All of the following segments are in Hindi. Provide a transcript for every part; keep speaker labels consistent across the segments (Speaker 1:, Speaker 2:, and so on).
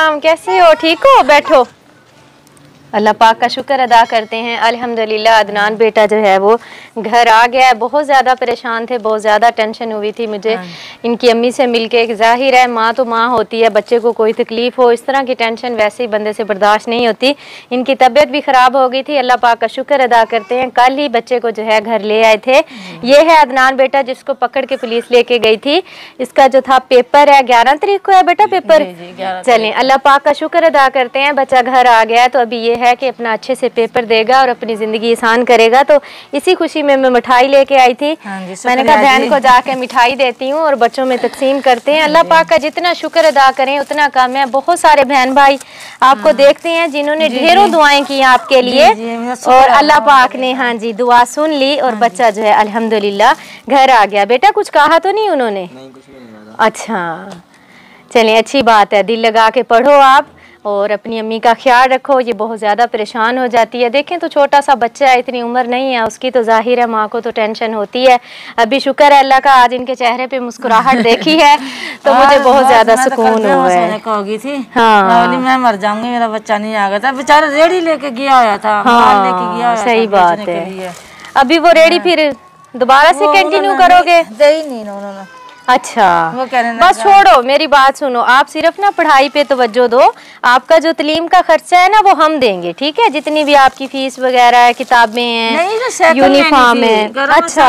Speaker 1: सलाम, कैसे हो? ठीक हो? बैठो। अल्लाह पाक का शुक्र अदा करते हैं, अल्हम्दुलिल्लाह अदनान बेटा जो है वो घर आ गया है। बहुत ज़्यादा परेशान थे, बहुत ज़्यादा टेंशन हुई थी मुझे इनकी अम्मी से मिलके। जाहिर है माँ तो माँ होती है, बच्चे को कोई तकलीफ़ हो इस तरह की टेंशन वैसे ही बंदे से बर्दाश्त नहीं होती। इनकी तबीयत भी ख़राब हो गई थी, अल्लाह पाक का शुक्र अदा करते हैं कल ही बच्चे को जो है घर ले आए थे। ये है अदनान बेटा जिसको पकड़ के पुलिस लेके गई थी। इसका जो था पेपर है 11 तारीख को है बेटा पेपर। चलें अल्लाह पाक का शुक्र अदा करते हैं बच्चा घर आ गया। तो अभी ये है कि अपना अच्छे से पेपर देगा और अपनी ज़िंदगी आसान करेगा। तो इसी खुशी में मैं मिठाई लेके आई थी। मैंने कहा बहन को जाके मिठाई देती हूँ और बच्चों में तकसीम करते हैं। अल्लाह पाक का जितना शुक्र अदा करें उतना कम है। बहुत सारे बहन भाई आपको देखते हैं जिन्होंने ढेरों दुआएं की आपके लिए और अल्लाह पाक ने हाँ जी दुआ सुन ली और बच्चा जो है अल्हम्दुलिल्लाह घर आ गया। बेटा कुछ कहा तो नहीं उन्होंने? अच्छा चलें अच्छी बात है। दिल लगा के पढ़ो आप और अपनी अम्मी का ख्याल रखो। ये बहुत ज़्यादा परेशान हो जाती है। देखें तो छोटा सा बच्चा है, इतनी उम्र नहीं है उसकी, तो जाहिर है माँ को तो टेंशन होती है। अभी शुक्र है अल्लाह का आज इनके चेहरे पे मुस्कुराहट देखी है तो मुझे बहुत ज़्यादा सुकून हुआ है।
Speaker 2: हाँ मैं मर जाऊंगी, मेरा बच्चा नहीं आ गया था, बेचारा रेडी लेके गया हुआ था।
Speaker 1: हाँ गया सही बात है। अभी वो रेडी फिर दोबारा से कंटिन्यू करोगे?
Speaker 2: दे ही नहीं उन्होंने।
Speaker 1: अच्छा वो बस छोड़ो, मेरी बात सुनो, आप सिर्फ ना पढ़ाई पे तवज्जो दो। आपका जो तलीम का खर्चा है ना वो हम देंगे, ठीक है? जितनी भी आपकी फीस वगैरह है, किताबें हैं, यूनिफॉर्म है। अच्छा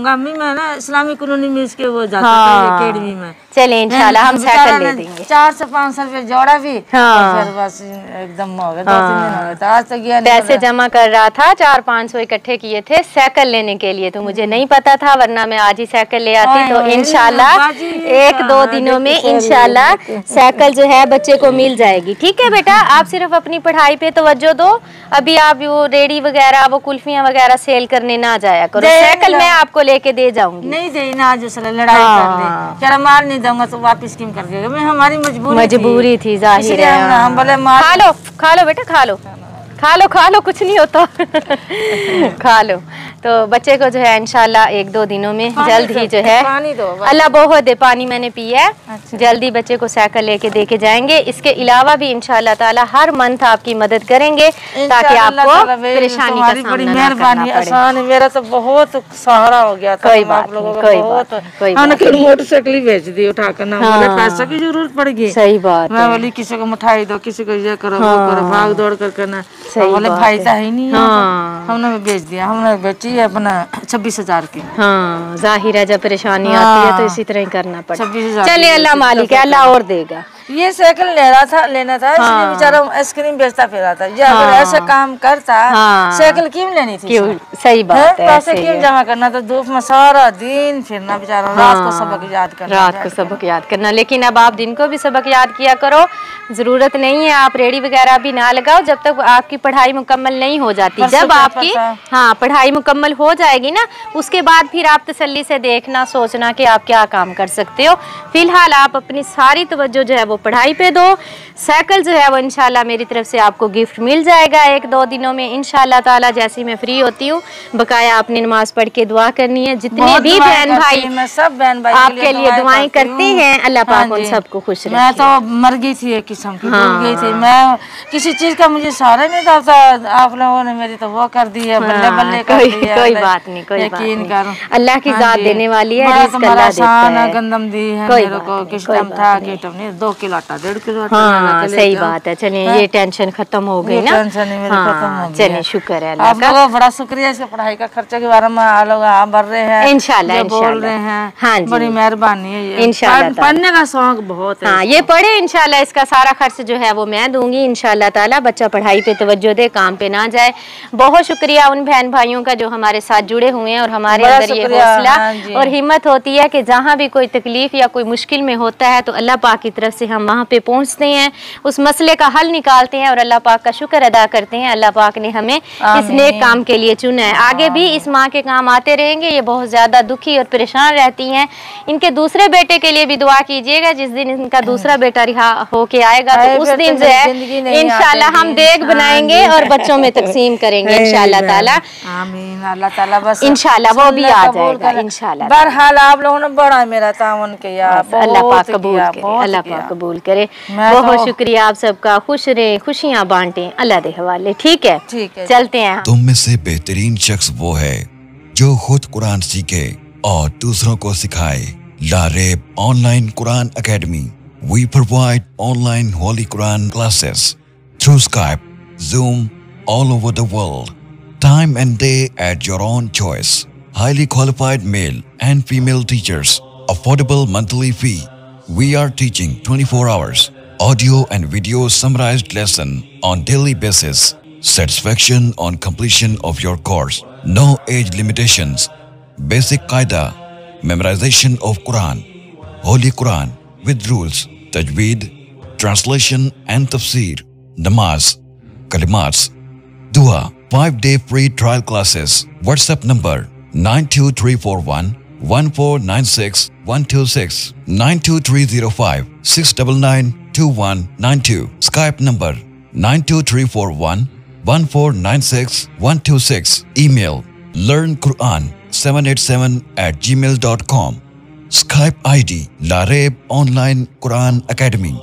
Speaker 2: अम्मी मैं ना इस्लामी कॉलोनी में इसके वो जाता था एकेडमी में।
Speaker 1: चले इंशाल्लाह हम साइकिल ले देंगे।
Speaker 2: 4 से 5 रुपए जोड़ा भी। हाँ फिर बस एकदम हो गया, 2-3 दिन हो गए था। आज तक गया नहीं।
Speaker 1: पैसे जमा कर रहा था, 400-500 इकट्ठे किए थे साइकिल लेने के लिए। तो मुझे नहीं पता था, वरना मैं आज ही साइकिल ले आती। तो इंशाल्लाह 1-2 दिनों में इंशाल्लाह साइकिल जो है बच्चे को मिल जाएगी। ठीक है बेटा, आप सिर्फ अपनी पढ़ाई पे तवज्जो दो। अभी आप वो रेडी वगैरह वो कुल्फियाँ वगैरह सेल करने ना जाया करो। साइकिल मैं आपको लेके दे जाऊंगी।
Speaker 2: नहीं देना आज लड़ाई कर ले, क्या मार नहीं दूंगा तो वापस क्यों कर देगा? मैं हमारी मजबूरी
Speaker 1: थी जाहिर है।
Speaker 2: हम बोले मार
Speaker 1: खा लो बेटा, खा लो कुछ नहीं होता खा लो। तो बच्चे को जो है इंशाल्लाह 1-2 दिनों में जल्द ही जो है अल्लाह बहुत दे पानी मैंने पिया है। अच्छा। जल्दी बच्चे को साइकिल लेके दे के जाएंगे। इसके अलावा भी इंशाल्लाह ताला हर मंथ आपकी मदद करेंगे ताकि आपको परेशानी का सामना ना करना पड़े।
Speaker 2: मेरा तो बहुत सहारा हो गया था।
Speaker 1: कोई बात नहीं,
Speaker 2: हमने मोटरसाइकिल भेज दी उठाकर ना। पैसा की जरूरत पड़ेगी।
Speaker 1: सही बात।
Speaker 2: मैं बोली किसी को मिठाई दो, किसी को ये करो वो करो, भाग दौड़ कर ना। बोले भाई तो है नहीं। हमने भेज दिया, हमने बेची अपना 26,000 की।
Speaker 1: हाँ जाहिर है जब परेशानी आती है तो इसी तरह ही करना पड़ता है। चलिए अल्लाह मालिक है, अल्लाह और देगा।
Speaker 2: ये साइकिल लेना था इसलिए बेचारा आइसक्रीम बेचता फिर रहा था। अगर ऐसा काम करता साइकिल क्यों लेनी थी?
Speaker 1: सही बात है।
Speaker 2: पैसे क्यों जमा करना? तो धूप में सारा दिन फिरना बेचारा। रात को सबक याद करना।
Speaker 1: लेकिन अब आप दिन को भी सबक याद किया करो। जरूरत नहीं है आप रेडी वगैरह भी ना लगाओ जब तक आपकी पढ़ाई मुकम्मल नहीं हो जाती। जब आपकी पढ़ाई मुकम्मल हो जाएगी ना उसके बाद फिर आप तसल्ली से देखना सोचना कि आप क्या काम कर सकते हो। फिलहाल आप अपनी सारी तवज्जो जो है वो पढ़ाई पे दो। साइकिल जो है वो इंशाल्लाह मेरी तरफ से आपको गिफ्ट मिल जाएगा 1-2 दिनों में इंशाल्लाह ताला। जैसी मैं फ्री होती हूँ बकाया आपने नमाज पढ़ के दुआ करनी है। जितने भी बहन भाई
Speaker 2: सब बहन भाई
Speaker 1: आपके लिए दुआएं करते हैं अल्लाह पाक उन सबको खुश रखे।
Speaker 2: मैं तो मर गई थी, एक किस्म की डूब गई थी मैं। किसी चीज का मुझे सहारा नहीं था। आप लोगों ने मेरी तो वो कर दी है, बल्ले बल्ले कर दी है।
Speaker 1: कोई बात नहीं, कोई बात नहीं। अल्लाह की जात देने वाली है, रिज़्क अल्लाह देता है।
Speaker 2: गंदम दी है मेरे को, किस टाइम था कि टाइम नहीं 2 किलो आटा 1.5 किलो आटा।
Speaker 1: हाँ सही बात है। चलिए ये टेंशन खत्म हो गई ना।
Speaker 2: टेंशन मेरी खत्म हो गई।
Speaker 1: चलिए शुक्र है अल्लाह का।
Speaker 2: आपको बड़ा शुक्रिया इसके पढ़ाई का खर्चे के बारे में आप लोग भर रहे हैं
Speaker 1: इंशाल्लाह
Speaker 2: बोल रहे हैं।
Speaker 1: हाँ जी
Speaker 2: बड़ी मेहरबानी है।
Speaker 1: इंशाल्लाह
Speaker 2: पढ़ने का शौक बहुत है।
Speaker 1: हाँ ये पढ़े इंशाल्लाह। इसका सारा खर्च जो है वो मैं दूंगी इंशाल्लाह ताला। बच्चा पढ़ाई पे तवज्जो दे, काम पे ना जाए। बहुत शुक्रिया उन बहन भाइयों का जो हमारे साथ जुड़े हुए हैं और हमारे अंदर ये हौसला और हिम्मत होती है कि जहाँ भी कोई तकलीफ या कोई मुश्किल में होता है तो अल्लाह पाक की तरफ से हम वहाँ पे पहुँचते हैं, उस मसले का हल निकालते हैं और अल्लाह पाक का शुक्र अदा करते हैं। अल्लाह पाक ने हमें इस नेक काम के लिए चुना है। आगे भी इस माँ के काम आते रहेंगे। ये बहुत ज्यादा दुखी और परेशान रहती हैं। इनके दूसरे बेटे के लिए भी दुआ कीजिएगा। जिस दिन इनका दूसरा बेटा रिहा होके आएगा तो उस दिन जो है इंशाल्लाह हम देग बनाएंगे और बच्चों में तकसीम करेंगे इंशाल्लाह ताला।
Speaker 2: आमीन। अल्लाह ताला बस
Speaker 1: इंशाल्लाह वो भी आ जाएगा इंशाल्लाह।
Speaker 2: बहरहाल आप लोगों ने बड़ा मेरा तावन किया।
Speaker 1: अल्लाह पाक कबूल करे, अल्लाह पाक कबूल कबूल करे। बहुत शुक्रिया आप सबका। खुश रहें, खुशियाँ बांटें, अल्लाह के हवाले। ठीक है, चलते हैं।
Speaker 3: तुम में से बेहतरीन शख्स वो है जो खुद कुरान सीखे और दूसरों को सिखाए। Laraib online Quran academy. We provide online Holy Quran classes through Skype, Zoom, all over the world. Time and day at your own choice. Highly qualified male and female teachers. Affordable monthly fee. We are teaching 24 hours. Audio and video summarized lesson on daily basis. Satisfaction on completion of your course. No age limitations. Basic Qaida. Memorization of Quran. Holy Quran with rules. Tajweed, translation and tafsir, namaz, kalimats, dua, 5-day free trial classes. WhatsApp number 92341 1496 126 92305 699 2192. Skype number 92341 1496 126. Email learnquran787@gmail.com. Skype ID Lareeb Online Quran Academy.